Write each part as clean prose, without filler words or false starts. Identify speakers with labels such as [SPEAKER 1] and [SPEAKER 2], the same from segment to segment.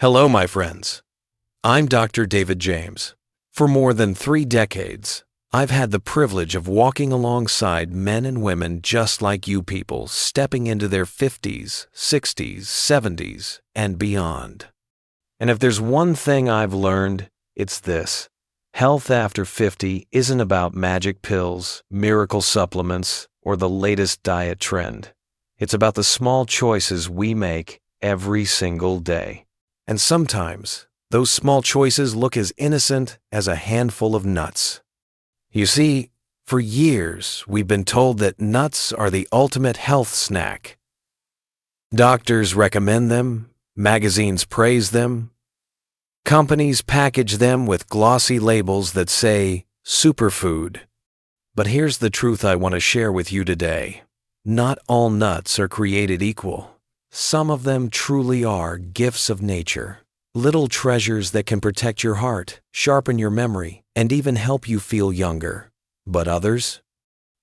[SPEAKER 1] Hello, my friends. I'm Dr. David James. For more than 3 decades, I've had the privilege of walking alongside men and women just like you people, stepping into their 50s, 60s, 70s, and beyond. And if there's one thing I've learned, it's this. Health after 50 isn't about magic pills, miracle supplements, or the latest diet trend. It's about the small choices we make every single day. And sometimes, those small choices look as innocent as a handful of nuts. You see, for years, we've been told that nuts are the ultimate health snack. Doctors recommend them, magazines praise them, companies package them with glossy labels that say, superfood. But here's the truth I want to share with you today. Not all nuts are created equal. Some of them truly are gifts of nature, little treasures that can protect your heart, sharpen your memory, and even help you feel younger. But others?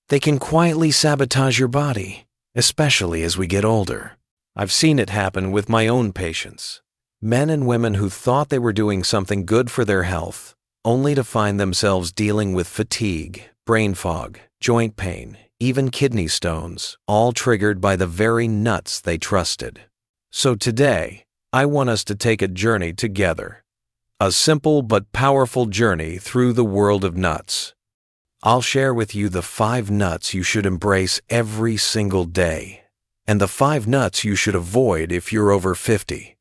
[SPEAKER 1] They can quietly sabotage your body, especially as we get older. I've seen it happen with my own patients. Men and women who thought they were doing something good for their health, only to find themselves dealing with fatigue, brain fog, joint pain, even kidney stones, all triggered by the very nuts they trusted. So today, I want us to take a journey together. A simple but powerful journey through the world of nuts. I'll share with you the 5 nuts you should embrace every single day, and the 5 nuts you should avoid if you're over 50.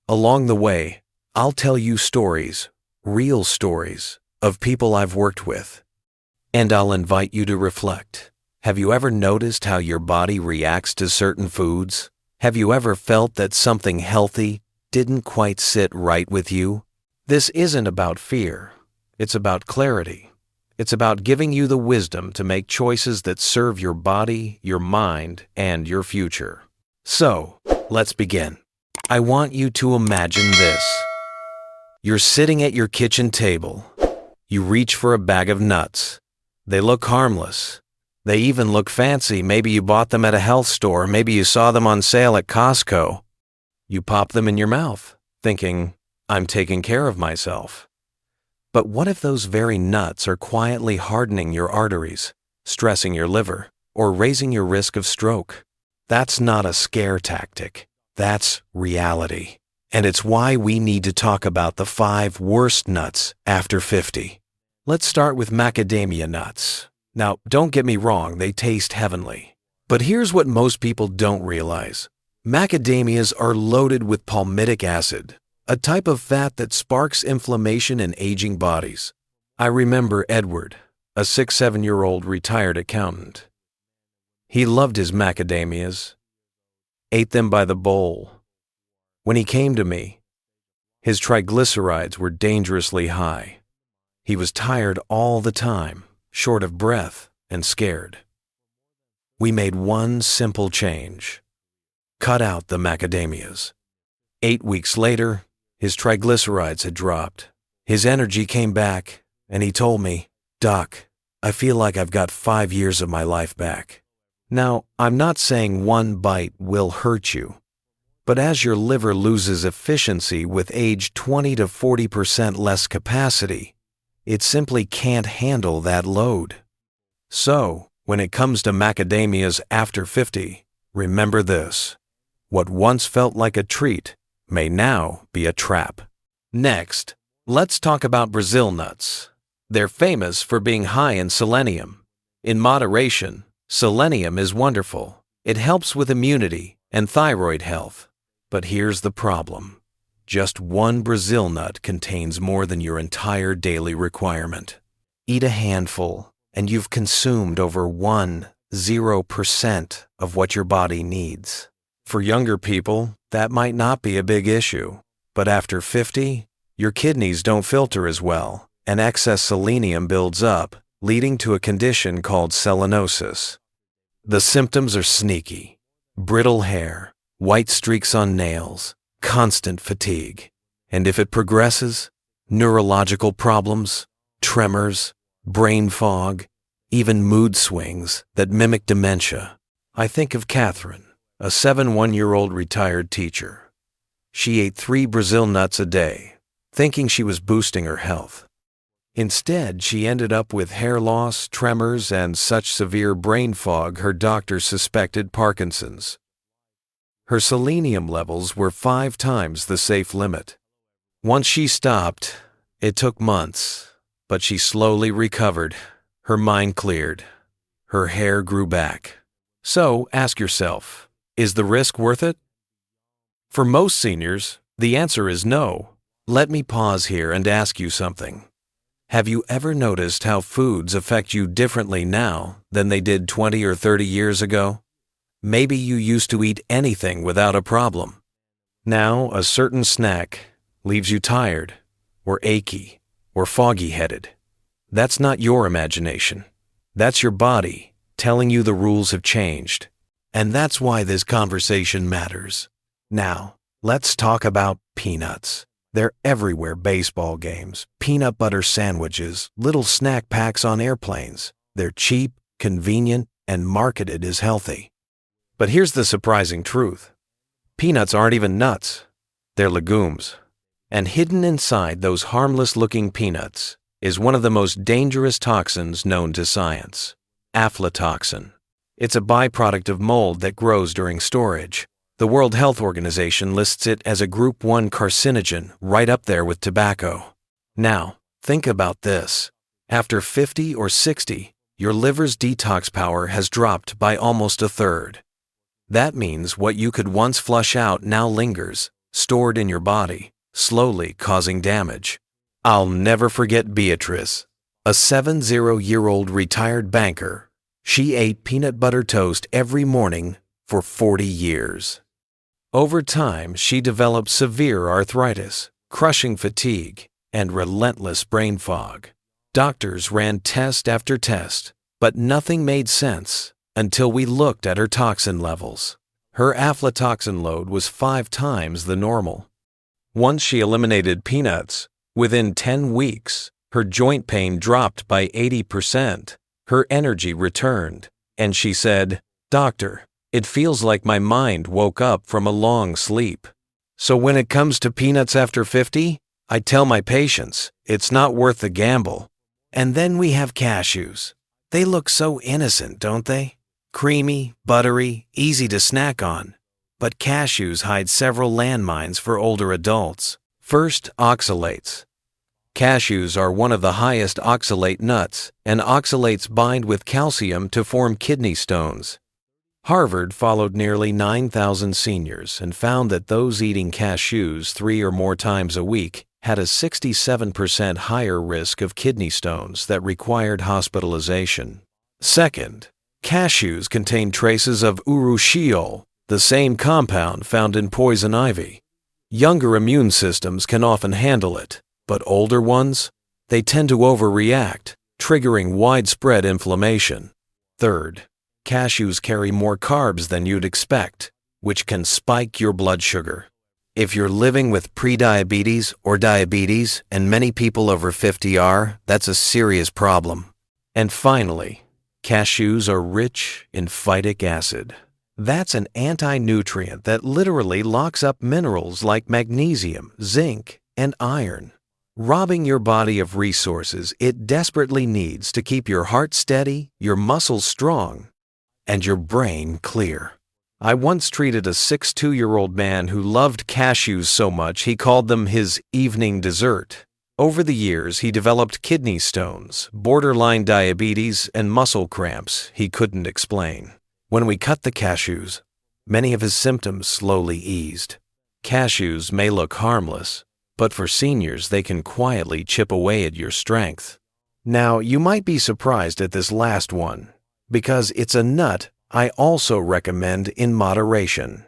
[SPEAKER 1] Along the way, I'll tell you stories, real stories, of people I've worked with. And I'll invite you to reflect. Have you ever noticed how your body reacts to certain foods? Have you ever felt that something healthy didn't quite sit right with you? This isn't about fear. It's about clarity. It's about giving you the wisdom to make choices that serve your body, your mind, and your future. So, let's begin. I want you to imagine this. You're sitting at your kitchen table. You reach for a bag of nuts. They look harmless. They even look fancy. Maybe you bought them at a health store. Maybe you saw them on sale at Costco. You pop them in your mouth, thinking, I'm taking care of myself. But what if those very nuts are quietly hardening your arteries, stressing your liver, or raising your risk of stroke? That's not a scare tactic. That's reality. And it's why we need to talk about the 5 worst nuts after 50. Let's start with macadamia nuts. Now, don't get me wrong, they taste heavenly. But here's what most people don't realize. Macadamias are loaded with palmitic acid, a type of fat that sparks inflammation in aging bodies. I remember Edward, a 6-7-year-old retired accountant. He loved his macadamias, ate them by the bowl. When he came to me, his triglycerides were dangerously high. He was tired all the time, short of breath, and scared. We made one simple change. Cut out the macadamias. 8 weeks later, his triglycerides had dropped. His energy came back, and he told me, Doc, I feel like I've got 5 years of my life back. Now, I'm not saying one bite will hurt you, but as your liver loses efficiency with age 20 to 40% less capacity, it simply can't handle that load. So, when it comes to macadamias after 50, remember this. What once felt like a treat may now be a trap. Next, let's talk about Brazil nuts. They're famous for being high in selenium. In moderation, selenium is wonderful. It helps with immunity and thyroid health. But here's the problem. Just one Brazil nut contains more than your entire daily requirement. Eat a handful, and you've consumed over 0% of what your body needs. For younger people, that might not be a big issue. But after 50, your kidneys don't filter as well, and excess selenium builds up, leading to a condition called selenosis. The symptoms are sneaky. Brittle hair, white streaks on nails, constant fatigue, and if it progresses, neurological problems, tremors, brain fog, even mood swings that mimic dementia. I think of Catherine, a 71-year-old retired teacher. She ate 3 Brazil nuts a day, thinking she was boosting her health. Instead, she ended up with hair loss, tremors, and such severe brain fog her doctor suspected Parkinson's. Her selenium levels were 5 times the safe limit. Once she stopped, it took months, but she slowly recovered. Her mind cleared. Her hair grew back. So, ask yourself, is the risk worth it? For most seniors, the answer is no. Let me pause here and ask you something. Have you ever noticed how foods affect you differently now than they did 20 or 30 years ago? Maybe you used to eat anything without a problem. Now, a certain snack leaves you tired, or achy, or foggy-headed. That's not your imagination. That's your body telling you the rules have changed. And that's why this conversation matters. Now, let's talk about peanuts. They're everywhere: baseball games, peanut butter sandwiches, little snack packs on airplanes. They're cheap, convenient, and marketed as healthy. But here's the surprising truth. Peanuts aren't even nuts. They're legumes. And hidden inside those harmless-looking peanuts is one of the most dangerous toxins known to science: aflatoxin. It's a byproduct of mold that grows during storage. The World Health Organization lists it as a Group 1 carcinogen, right up there with tobacco. Now, think about this. After 50 or 60, your liver's detox power has dropped by almost a third. That means what you could once flush out now lingers, stored in your body, slowly causing damage. I'll never forget Beatrice, a 70-year-old retired banker. She ate peanut butter toast every morning for 40 years. Over time, she developed severe arthritis, crushing fatigue, and relentless brain fog. Doctors ran test after test, but nothing made sense until we looked at her toxin levels. Her aflatoxin load was 5 times the normal. Once she eliminated peanuts, within 10 weeks, her joint pain dropped by 80%. Her energy returned, and she said, "Doctor, it feels like my mind woke up from a long sleep." So when it comes to peanuts after 50, I tell my patients it's not worth the gamble. And then we have cashews. They look so innocent, don't they? Creamy, buttery, easy to snack on. But cashews hide several landmines for older adults. First, oxalates. Cashews are one of the highest oxalate nuts, and oxalates bind with calcium to form kidney stones. Harvard followed nearly 9,000 seniors and found that those eating cashews 3 or more times a week had a 67% higher risk of kidney stones that required hospitalization. Second, cashews contain traces of urushiol, the same compound found in poison ivy. Younger immune systems can often handle it, but older ones, they tend to overreact, triggering widespread inflammation. Third, cashews carry more carbs than you'd expect, which can spike your blood sugar. If you're living with prediabetes or diabetes, and many people over 50 are, that's a serious problem. And finally, cashews are rich in phytic acid. That's an anti-nutrient that literally locks up minerals like magnesium, zinc, and iron, robbing your body of resources it desperately needs to keep your heart steady, your muscles strong, and your brain clear. I once treated a 62-year-old man who loved cashews so much he called them his evening dessert. Over the years, he developed kidney stones, borderline diabetes, and muscle cramps he couldn't explain. When we cut the cashews, many of his symptoms slowly eased. Cashews may look harmless, but for seniors they can quietly chip away at your strength. Now, you might be surprised at this last one, because it's a nut I also recommend in moderation.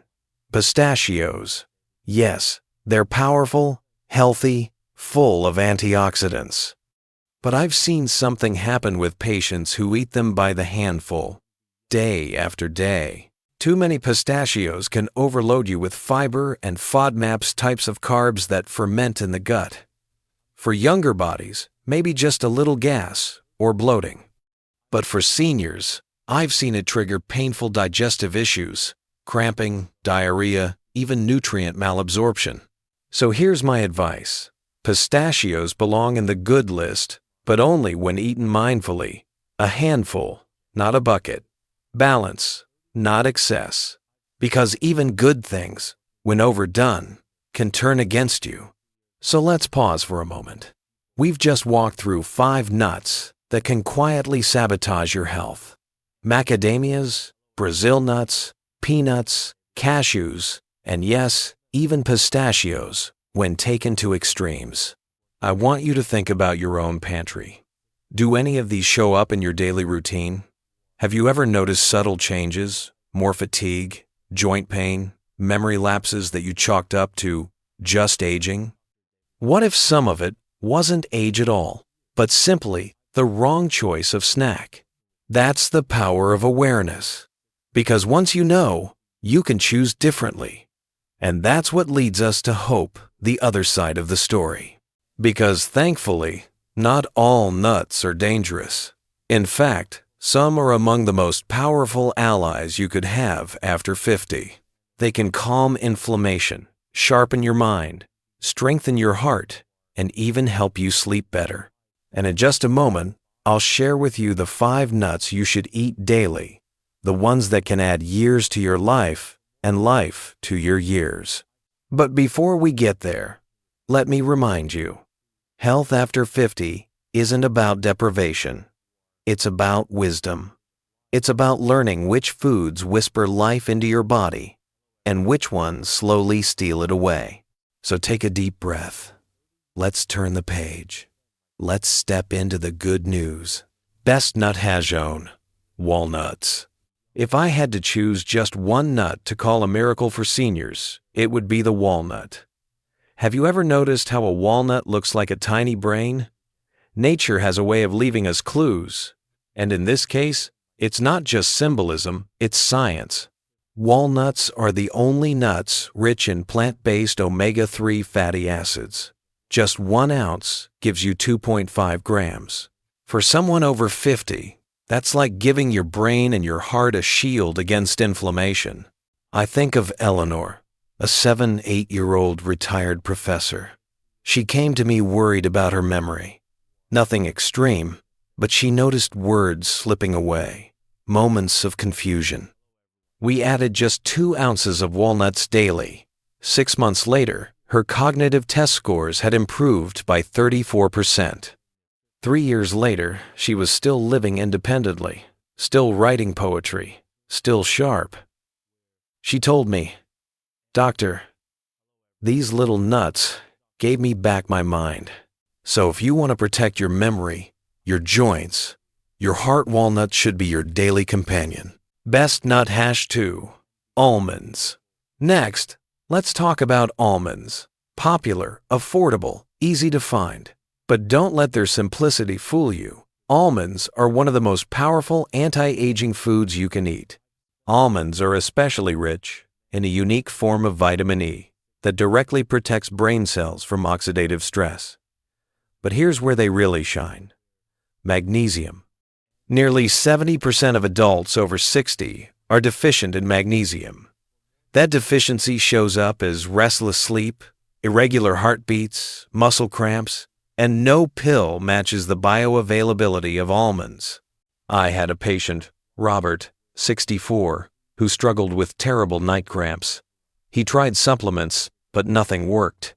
[SPEAKER 1] Pistachios. Yes, they're powerful, healthy, full of antioxidants. But I've seen something happen with patients who eat them by the handful, day after day. Too many pistachios can overload you with fiber and FODMAPs, types of carbs that ferment in the gut. For younger bodies, maybe just a little gas or bloating. But for seniors, I've seen it trigger painful digestive issues, cramping, diarrhea, even nutrient malabsorption. So here's my advice. Pistachios belong in the good list, but only when eaten mindfully. A handful, not a bucket. Balance, not excess. Because even good things, when overdone, can turn against you. So let's pause for a moment. We've just walked through 5 nuts that can quietly sabotage your health. Macadamias, Brazil nuts, peanuts, cashews, and yes, even pistachios when taken to extremes. I want you to think about your own pantry. Do any of these show up in your daily routine? Have you ever noticed subtle changes, more fatigue, joint pain, memory lapses that you chalked up to just aging? What if some of it wasn't age at all, but simply the wrong choice of snack? That's the power of awareness. Because once you know, you can choose differently. And that's what leads us to hope, the other side of the story. Because thankfully, not all nuts are dangerous. In fact, some are among the most powerful allies you could have after 50. They can calm inflammation, sharpen your mind, strengthen your heart, and even help you sleep better. And in just a moment, I'll share with you the 5 nuts you should eat daily, the ones that can add years to your life and life to your years. But before we get there, let me remind you, health after 50 isn't about deprivation. It's about wisdom. It's about learning which foods whisper life into your body and which ones slowly steal it away. So take a deep breath. Let's turn the page. Let's step into the good news. Best nut has shown, walnuts. If I had to choose just one nut to call a miracle for seniors, it would be the walnut. Have you ever noticed how a walnut looks like a tiny brain? Nature has a way of leaving us clues. And in this case, it's not just symbolism, it's science. Walnuts are the only nuts rich in plant-based omega-3 fatty acids. Just 1 ounce gives you 2.5 grams. For someone over 50, that's like giving your brain and your heart a shield against inflammation. I think of Eleanor, a 7-8-year-old retired professor. She came to me worried about her memory. Nothing extreme, but she noticed words slipping away, moments of confusion. We added just 2 ounces of walnuts daily. 6 months later, her cognitive test scores had improved by 34%. 3 years later, she was still living independently, still writing poetry, still sharp. She told me, "Doctor, these little nuts gave me back my mind." So if you want to protect your memory, your joints, your heart, walnut should be your daily companion. Best nut #2, almonds. Next, let's talk about almonds. Popular, affordable, easy to find. But don't let their simplicity fool you. Almonds are one of the most powerful anti-aging foods you can eat. Almonds are especially rich in a unique form of vitamin E that directly protects brain cells from oxidative stress. But here's where they really shine. Magnesium. Nearly 70% of adults over 60 are deficient in magnesium. That deficiency shows up as restless sleep, irregular heartbeats, muscle cramps, and no pill matches the bioavailability of almonds. I had a patient, Robert, 64, who struggled with terrible night cramps. He tried supplements, but nothing worked.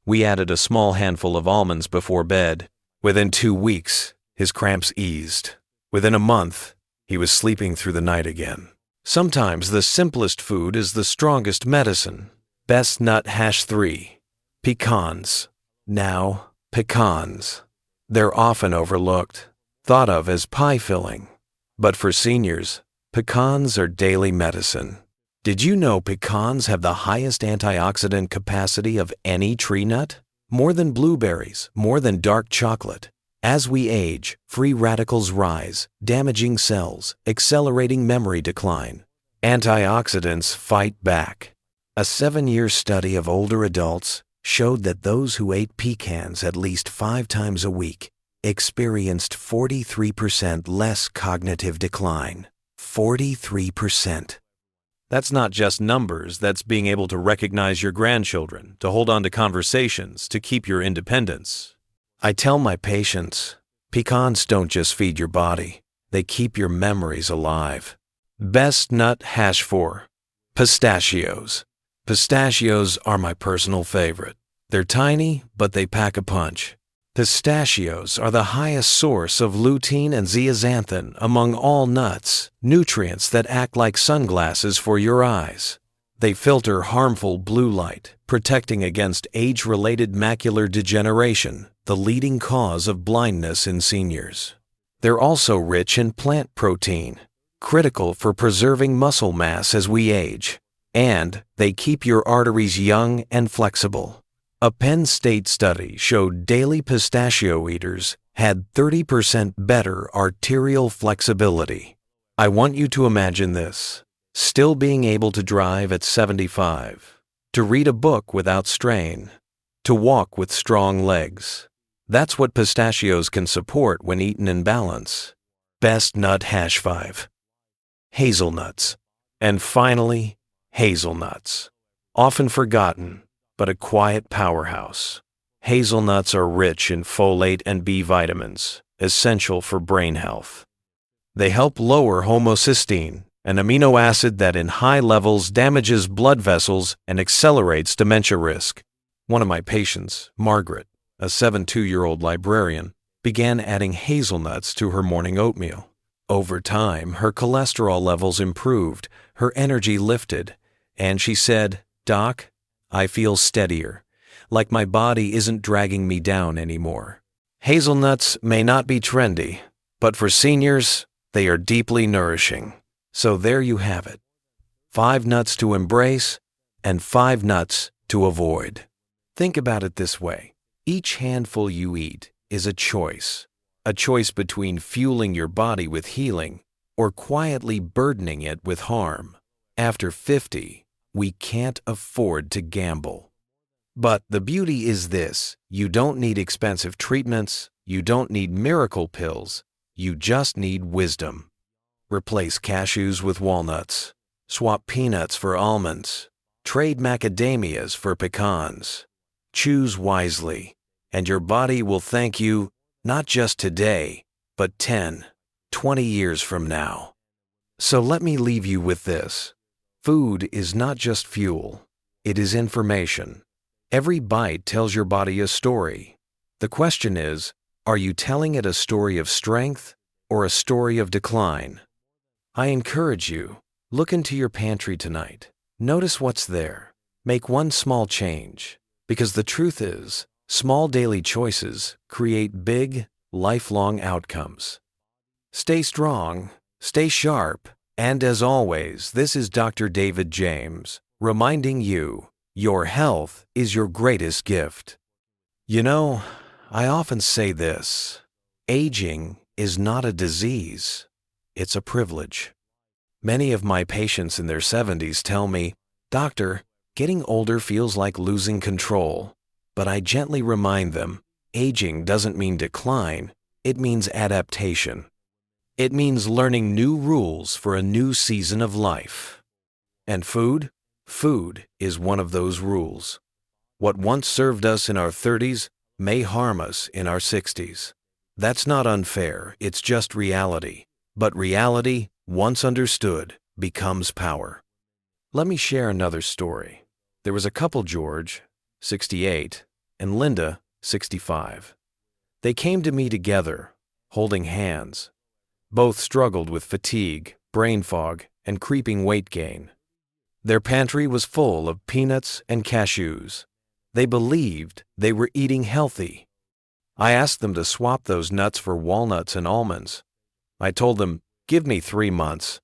[SPEAKER 1] We added a small handful of almonds before bed. Within 2 weeks, his cramps eased. Within a month, he was sleeping through the night again. Sometimes the simplest food is the strongest medicine. Best nut #3, pecans. Now, pecans. They're often overlooked, thought of as pie filling. But for seniors, pecans are daily medicine. Did you know pecans have the highest antioxidant capacity of any tree nut? More than blueberries, more than dark chocolate. As we age, free radicals rise, damaging cells, accelerating memory decline. Antioxidants fight back. A 7-year study of older adults showed that those who ate pecans at least 5 times a week experienced 43% less cognitive decline. 43%. That's not just numbers, that's being able to recognize your grandchildren, to hold on to conversations, to keep your independence. I tell my patients, pecans don't just feed your body, they keep your memories alive. Best nut hash for pistachios. Pistachios are my personal favorite. They're tiny, but they pack a punch. Pistachios are the highest source of lutein and zeaxanthin among all nuts, nutrients that act like sunglasses for your eyes. They filter harmful blue light, protecting against age-related macular degeneration, the leading cause of blindness in seniors. They're also rich in plant protein, critical for preserving muscle mass as we age, and they keep your arteries young and flexible. A Penn State study showed daily pistachio eaters had 30% better arterial flexibility. I want you to imagine this: still being able to drive at 75, to read a book without strain, to walk with strong legs. That's what pistachios can support when eaten in balance. Best nut hash 5. Hazelnuts. And finally, hazelnuts. Often forgotten, but a quiet powerhouse. Hazelnuts are rich in folate and B vitamins, essential for brain health. They help lower homocysteine, an amino acid that in high levels damages blood vessels and accelerates dementia risk. One of my patients, Margaret, a 72-year-old librarian, began adding hazelnuts to her morning oatmeal. Over time, her cholesterol levels improved, her energy lifted, and she said, "Doc, I feel steadier, like my body isn't dragging me down anymore." Hazelnuts may not be trendy, but for seniors, they are deeply nourishing. So there you have it. 5 nuts to embrace and 5 nuts to avoid. Think about it this way. Each handful you eat is a choice between fueling your body with healing or quietly burdening it with harm. After 50, we can't afford to gamble. But the beauty is this: you don't need expensive treatments, you don't need miracle pills, you just need wisdom. Replace cashews with walnuts, swap peanuts for almonds, trade macadamias for pecans. Choose wisely, and your body will thank you not just today, but 10, 20 years from now. So let me leave you with this. Food is not just fuel, it is information. Every bite tells your body a story. The question is, are you telling it a story of strength or a story of decline? I encourage you, look into your pantry tonight. Notice what's there. Make one small change, because the truth is, small daily choices create big, lifelong outcomes. Stay strong, stay sharp, and as always, this is Dr. David James, reminding you, your health is your greatest gift. You know, I often say this: aging is not a disease, it's a privilege. Many of my patients in their 70s tell me, "Doctor, getting older feels like losing control." But I gently remind them, aging doesn't mean decline, it means adaptation. It means learning new rules for a new season of life. And food? Food is one of those rules. What once served us in our 30s may harm us in our 60s. That's not unfair, it's just reality. But reality, once understood, becomes power. Let me share another story. There was a couple, George, 68, and Linda, 65. They came to me together, holding hands. Both struggled with fatigue, brain fog, and creeping weight gain. Their pantry was full of peanuts and cashews. They believed they were eating healthy. I asked them to swap those nuts for walnuts and almonds. I told them, "Give me 3 months."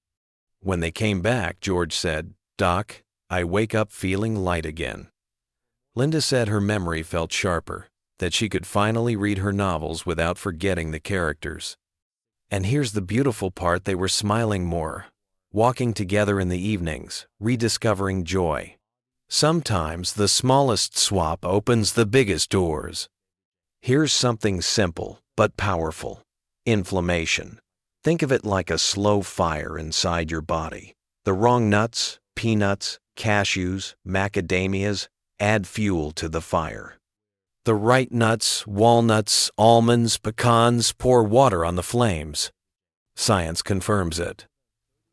[SPEAKER 1] When they came back, George said, "Doc, I wake up feeling light again." Linda said her memory felt sharper, that she could finally read her novels without forgetting the characters. And here's the beautiful part: they were smiling more, walking together in the evenings, rediscovering joy. Sometimes the smallest swap opens the biggest doors. Here's something simple but powerful: inflammation. Think of it like a slow fire inside your body. The wrong nuts, peanuts, cashews, macadamias add fuel to the fire. The right nuts, walnuts, almonds, pecans pour water on the flames. Science confirms it.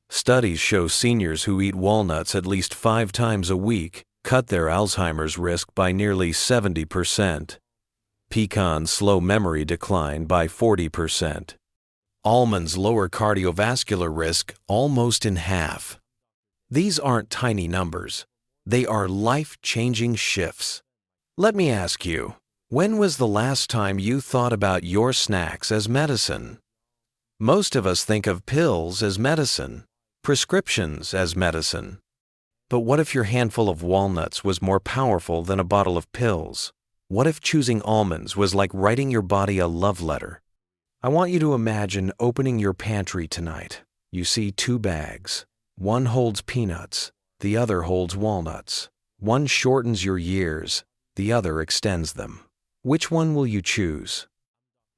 [SPEAKER 1] Studies show seniors who eat walnuts at least 5 times a week cut their Alzheimer's risk by nearly 70%. Pecans slow memory decline by 40%. Almonds lower cardiovascular risk almost in half. These aren't tiny numbers. They are life-changing shifts. Let me ask you, when was the last time you thought about your snacks as medicine? Most of us think of pills as medicine, prescriptions as medicine. But what if your handful of walnuts was more powerful than a bottle of pills? What if choosing almonds was like writing your body a love letter? I want you to imagine opening your pantry tonight. You see 2 bags. One holds peanuts, the other holds walnuts. One shortens your years, the other extends them. Which one will you choose?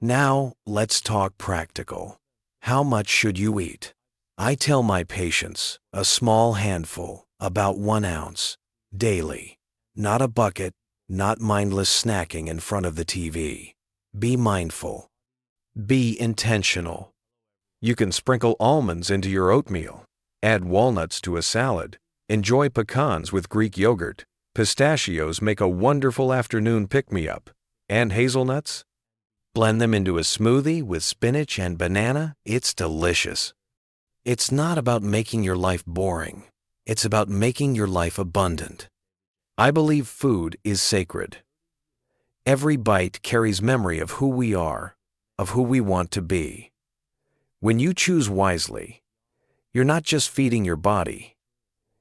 [SPEAKER 1] Now, let's talk practical. How much should you eat? I tell my patients, a small handful, about 1 ounce, daily. Not a bucket, not mindless snacking in front of the TV. Be mindful. Be intentional. You can sprinkle almonds into your oatmeal, add walnuts to a salad, enjoy pecans with Greek yogurt. Pistachios make a wonderful afternoon pick-me-up. And hazelnuts? Blend them into a smoothie with spinach and banana. It's delicious. It's not about making your life boring. It's about making your life abundant. I believe food is sacred. Every bite carries memory of who we are, of who we want to be. When you choose wisely, you're not just feeding your body,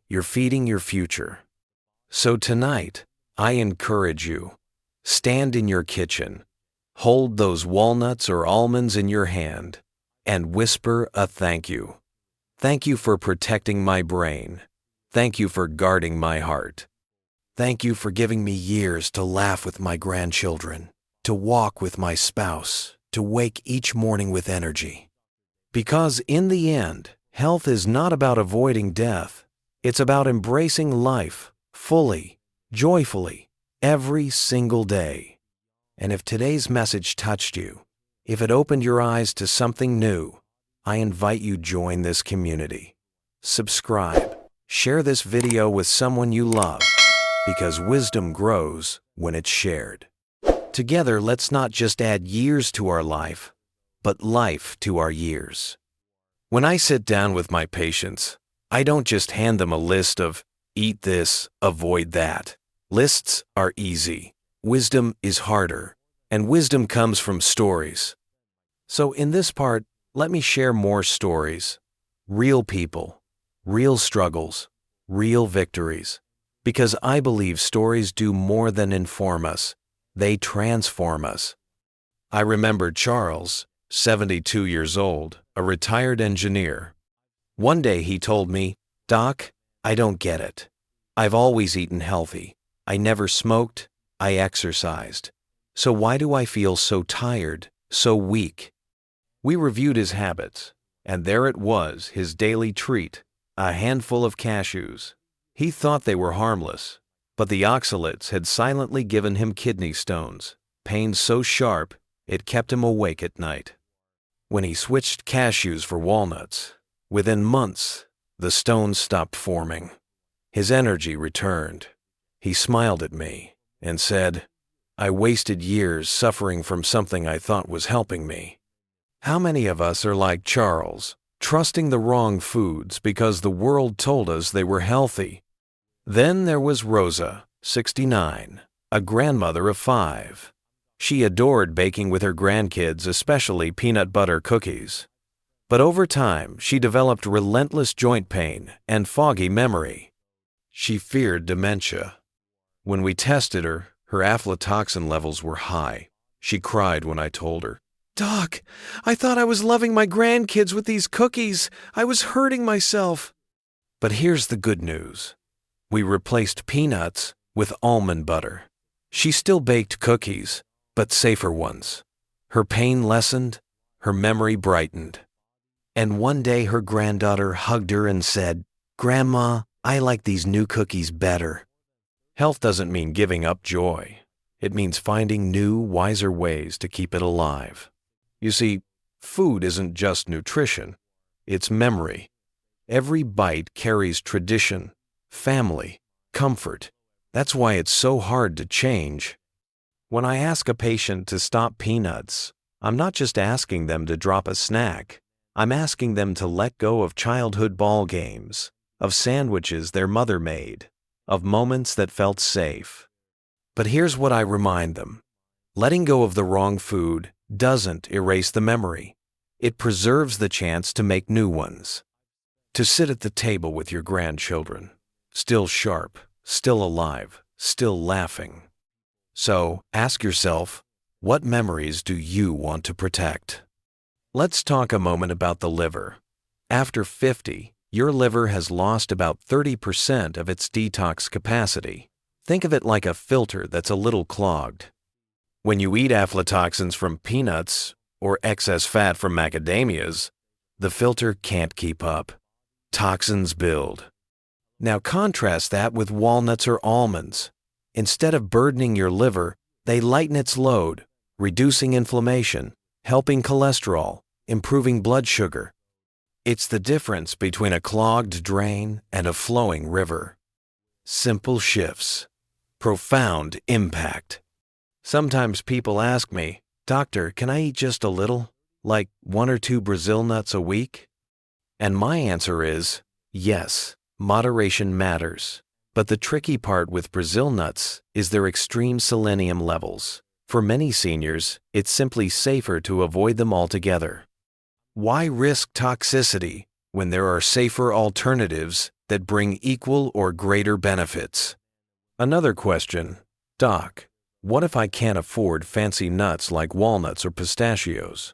[SPEAKER 1] you're feeding your future. So tonight, I encourage you, stand in your kitchen, hold those walnuts or almonds in your hand, and whisper a thank you. Thank you for protecting my brain. Thank you for guarding my heart. Thank you for giving me years to laugh with my grandchildren, to walk with my spouse, to wake each morning with energy. Because in the end, health is not about avoiding death. It's about embracing life fully, joyfully, every single day. And if today's message touched you, if it opened your eyes to something new, I invite you to join this community. Subscribe, share this video with someone you love, because wisdom grows when it's shared. Together, let's not just add years to our life, but life to our years. When I sit down with my patients, I don't just hand them a list of eat this, avoid that. Lists are easy. Wisdom is harder, and wisdom comes from stories. So in this part, let me share more stories. Real people, real struggles, real victories. Because I believe stories do more than inform us. They transform us. I remember Charles, 72 years old, a retired engineer. One day he told me, "Doc, I don't get it. I've always eaten healthy. I never smoked. I exercised. So why do I feel so tired, so weak?" We reviewed his habits, and there it was, his daily treat, a handful of cashews. He thought they were harmless, but the oxalates had silently given him kidney stones, pain so sharp it kept him awake at night. When he switched cashews for walnuts, within months, the stones stopped forming. His energy returned. He smiled at me and said, "I wasted years suffering from something I thought was helping me." How many of us are like Charles, trusting the wrong foods because the world told us they were healthy? Then there was Rosa, 69, a grandmother of 5. She adored baking with her grandkids, especially peanut butter cookies. But over time, she developed relentless joint pain and foggy memory. She feared dementia. When we tested her, her aflatoxin levels were high. She cried when I told her, "Doc, I thought I was loving my grandkids with these cookies. I was hurting myself." But here's the good news. We replaced peanuts with almond butter. She still baked cookies, but safer ones. Her pain lessened, her memory brightened. And one day her granddaughter hugged her and said, "Grandma, I like these new cookies better. Health doesn't mean giving up joy. It means finding new, wiser ways to keep it alive. You see, food isn't just nutrition, it's memory. Every bite carries tradition, family, comfort. That's why it's so hard to change. When I ask a patient to stop peanuts, I'm not just asking them to drop a snack. I'm asking them to let go of childhood ball games, of sandwiches their mother made, of moments that felt safe. But here's what I remind them. Letting go of the wrong food doesn't erase the memory. It preserves the chance to make new ones. To sit at the table with your grandchildren, still sharp, still alive, still laughing. So, ask yourself, what memories do you want to protect? Let's talk a moment about the liver. After 50, your liver has lost about 30% of its detox capacity. Think of it like a filter that's a little clogged. When you eat aflatoxins from peanuts or excess fat from macadamias, the filter can't keep up. Toxins build. Now contrast that with walnuts or almonds. Instead of burdening your liver, they lighten its load, reducing inflammation, helping cholesterol, improving blood sugar. It's the difference between a clogged drain and a flowing river. Simple shifts. Profound impact. Sometimes people ask me, "Doctor, can I eat just a little? Like 1 or 2 Brazil nuts a week?" And my answer is, yes, moderation matters. But the tricky part with Brazil nuts is their extreme selenium levels. For many seniors, it's simply safer to avoid them altogether. Why risk toxicity when there are safer alternatives that bring equal or greater benefits? Another question, Doc, what if I can't afford fancy nuts like walnuts or pistachios?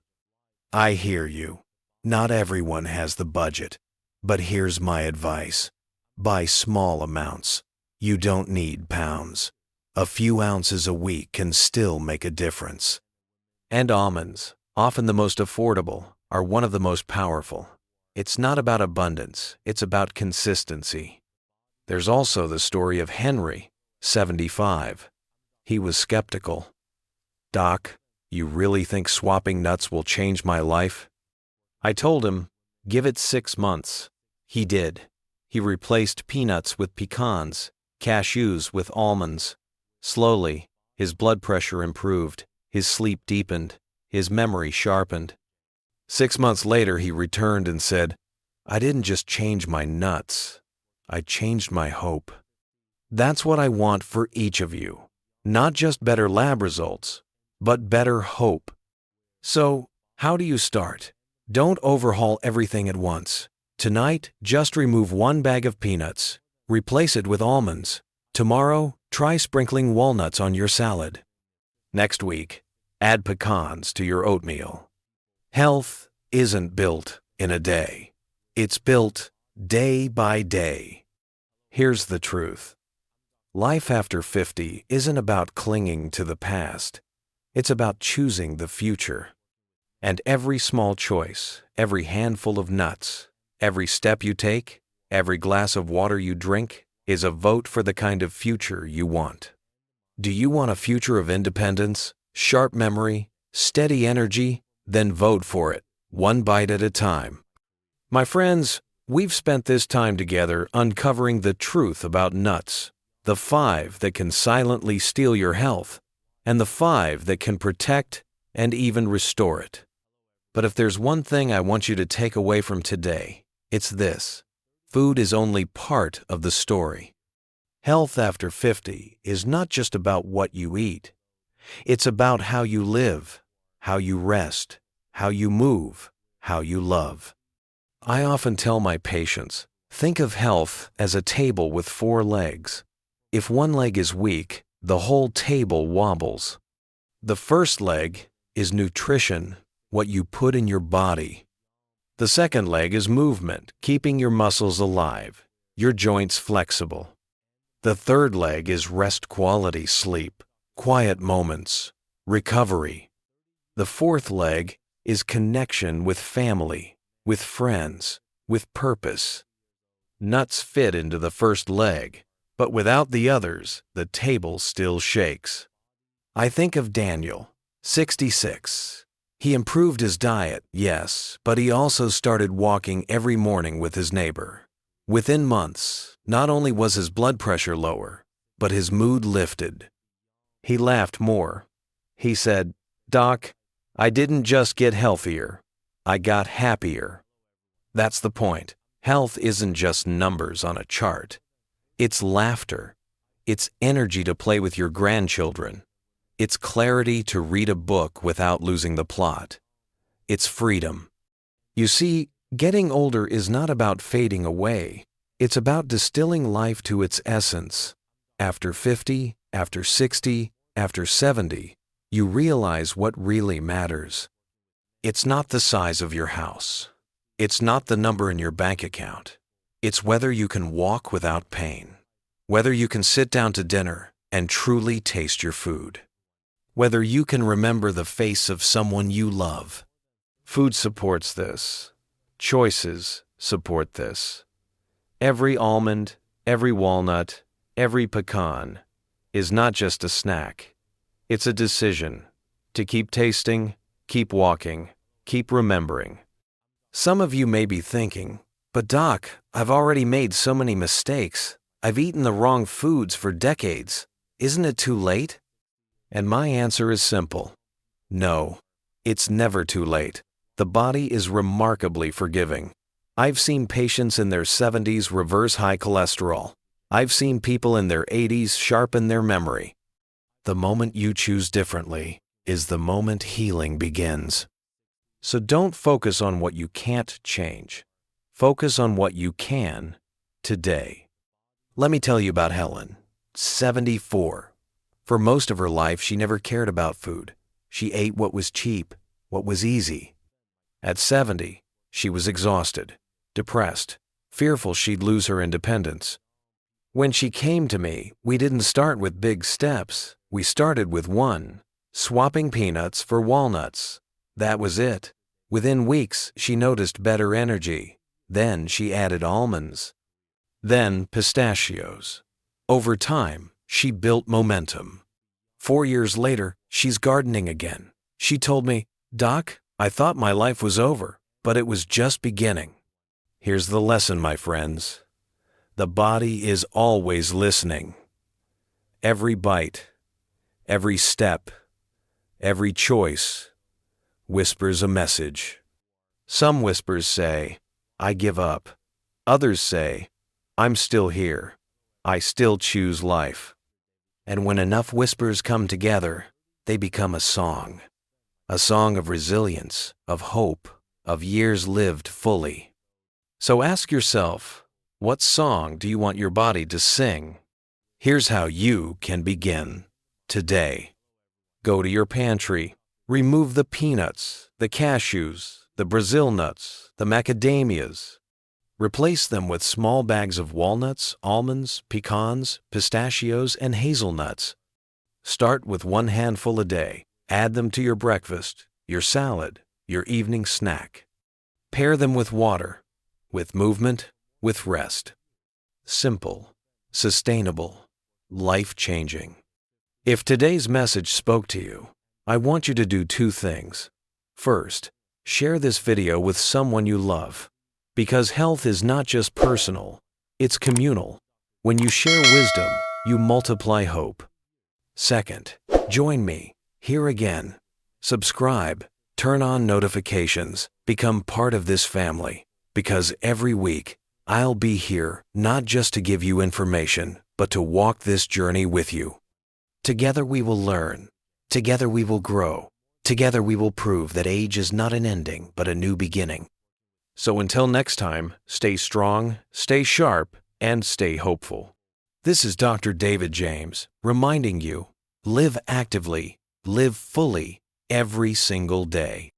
[SPEAKER 1] I hear you. Not everyone has the budget. But here's my advice. Buy small amounts. You don't need pounds. A few ounces a week can still make a difference. And almonds, often the most affordable, are one of the most powerful. It's not about abundance, it's about consistency. There's also the story of Henry, 75. He was skeptical. "Doc, you really think swapping nuts will change my life?" I told him, give it 6 months. He did. He replaced peanuts with pecans, cashews with almonds. Slowly, his blood pressure improved, his sleep deepened, his memory sharpened. 6 months later, he returned and said, "I didn't just change my nuts, I changed my hope." That's what I want for each of you. Not just better lab results, but better hope. So, how do you start? Don't overhaul everything at once. Tonight, just remove 1 bag of peanuts. Replace it with almonds. Tomorrow, try sprinkling walnuts on your salad. Next week, add pecans to your oatmeal. Health isn't built in a day. It's built day by day. Here's the truth. Life after 50 isn't about clinging to the past. It's about choosing the future. And every small choice, every handful of nuts, every step you take, every glass of water you drink, is a vote for the kind of future you want. Do you want a future of independence, sharp memory, steady energy? Then vote for it, 1 bite at a time. My friends, we've spent this time together uncovering the truth about nuts, the 5 that can silently steal your health, and the 5 that can protect and even restore it. But if there's one thing I want you to take away from today, it's this. Food is only part of the story. Health after 50 is not just about what you eat. It's about how you live, how you rest, how you move, how you love. I often tell my patients, think of health as a table with 4 legs. If one leg is weak, the whole table wobbles. The first leg is nutrition, what you put in your body. The second leg is movement, keeping your muscles alive, your joints flexible. The third leg is rest, quality sleep, quiet moments, recovery. The fourth leg is connection with family, with friends, with purpose. Nuts fit into the first leg, but without the others, the table still shakes. I think of Daniel, 66. He improved his diet, yes, but he also started walking every morning with his neighbor. Within months, not only was his blood pressure lower, but his mood lifted. He laughed more. He said, "Doc, I didn't just get healthier, I got happier." That's the point. Health isn't just numbers on a chart. It's laughter. It's energy to play with your grandchildren. It's clarity to read a book without losing the plot. It's freedom. You see, getting older is not about fading away. It's about distilling life to its essence. After 50, after 60, after 70, you realize what really matters. It's not the size of your house. It's not the number in your bank account. It's whether you can walk without pain. Whether you can sit down to dinner and truly taste your food. Whether you can remember the face of someone you love. Food supports this. Choices support this. Every almond, every walnut, every pecan is not just a snack. It's a decision to keep tasting, keep walking, keep remembering. Some of you may be thinking, "But Doc, I've already made so many mistakes. I've eaten the wrong foods for decades. Isn't it too late?" And my answer is simple. No, it's never too late. The body is remarkably forgiving. I've seen patients in their 70s reverse high cholesterol. I've seen people in their 80s sharpen their memory. The moment you choose differently is the moment healing begins. So don't focus on what you can't change. Focus on what you can today. Let me tell you about Helen, 74. For most of her life, she never cared about food. She ate what was cheap, what was easy. At 70, she was exhausted, depressed, fearful she'd lose her independence. When she came to me, we didn't start with big steps. We started with one, swapping peanuts for walnuts. That was it. Within weeks, she noticed better energy. Then she added almonds. Then pistachios. Over time, she built momentum. 4 years later, she's gardening again. She told me, "Doc, I thought my life was over, but it was just beginning." Here's the lesson, my friends. The body is always listening. Every bite, every step, every choice whispers a message. Some whispers say, "I give up." Others say, "I'm still here. I still choose life." And when enough whispers come together, they become a song of resilience, of hope, of years lived fully. So ask yourself, what song do you want your body to sing? Here's how you can begin today. Go to your pantry, remove the peanuts, the cashews, the Brazil nuts, the macadamias. Replace them with small bags of walnuts, almonds, pecans, pistachios, and hazelnuts. Start with 1 handful a day. Add them to your breakfast, your salad, your evening snack. Pair them with water, with movement, with rest. Simple, sustainable, life-changing. If today's message spoke to you, I want you to do 2 things. First, share this video with someone you love. Because health is not just personal, it's communal. When you share wisdom, you multiply hope. Second, join me, here again. Subscribe, turn on notifications, become part of this family. Because every week, I'll be here not just to give you information, but to walk this journey with you. Together we will learn. Together we will grow. Together we will prove that age is not an ending, but a new beginning. So until next time, stay strong, stay sharp, and stay hopeful. This is Dr. David James, reminding you, live actively, live fully, every single day.